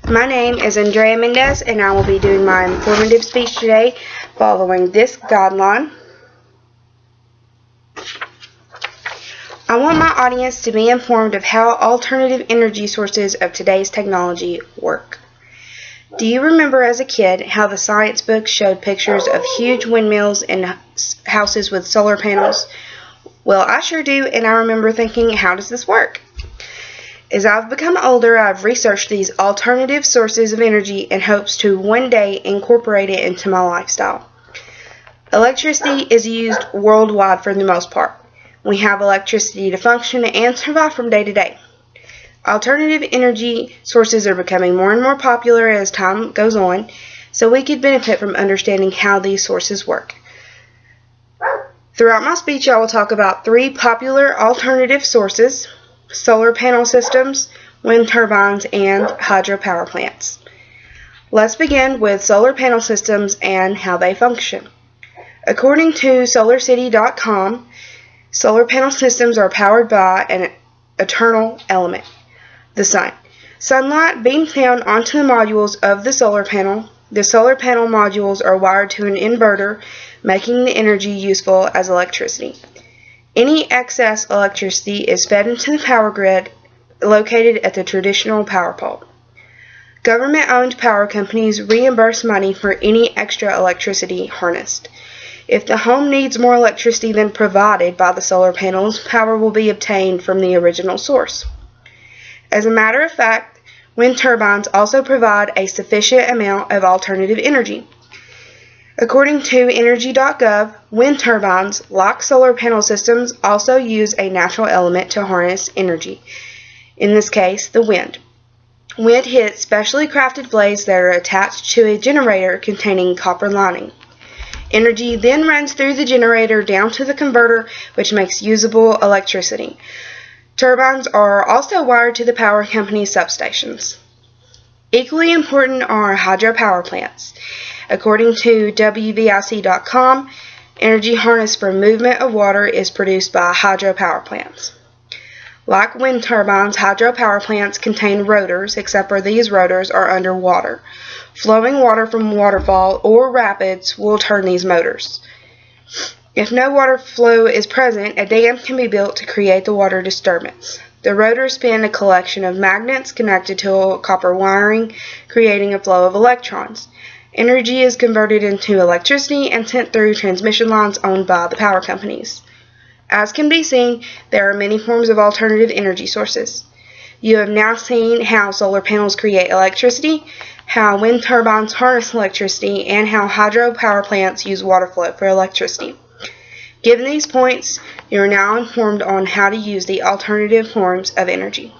My name is Andrea Mendez, and I will be doing my informative speech today following this guideline. I want my audience to be informed of how alternative energy sources of today's technology work. Do you remember as a kid how the science books showed pictures of huge windmills and houses with solar panels? Well, I sure do, and I remember thinking, how does this work? As I've become older, I've researched these alternative sources of energy in hopes to one day incorporate it into my lifestyle. Electricity is used worldwide for the most part. We have electricity to function and survive from day to day. Alternative energy sources are becoming more and more popular as time goes on, so we could benefit from understanding how these sources work. Throughout my speech, I will talk about three popular alternative sources: solar panel systems, wind turbines, and hydropower plants. Let's begin with solar panel systems and how they function. According to SolarCity.com, solar panel systems are powered by an eternal element, the sun. Sunlight beams down onto the modules of the solar panel. The solar panel modules are wired to an inverter, making the energy useful as electricity. Any excess electricity is fed into the power grid located at the traditional power pole. Government-owned power companies reimburse money for any extra electricity harnessed. If the home needs more electricity than provided by the solar panels, power will be obtained from the original source. As a matter of fact, wind turbines also provide a sufficient amount of alternative energy. According to Energy.gov, wind turbines, like solar panel systems, also use a natural element to harness energy, in this case, the wind. Wind hits specially crafted blades that are attached to a generator containing copper lining. Energy then runs through the generator down to the converter, which makes usable electricity. Turbines are also wired to the power company's substations. Equally important are hydropower plants. According to WVIC.com, energy harnessed from movement of water is produced by hydropower plants. Like wind turbines, hydropower plants contain rotors, except for these rotors are underwater. Flowing water from a waterfall or rapids will turn these motors. If no water flow is present, a dam can be built to create the water disturbance. The rotors spin a collection of magnets connected to copper wiring, creating a flow of electrons. Energy is converted into electricity and sent through transmission lines owned by the power companies. As can be seen, there are many forms of alternative energy sources. You have now seen how solar panels create electricity, how wind turbines harness electricity, and how hydropower plants use water flow for electricity. Given these points, you are now informed on how to use the alternative forms of energy.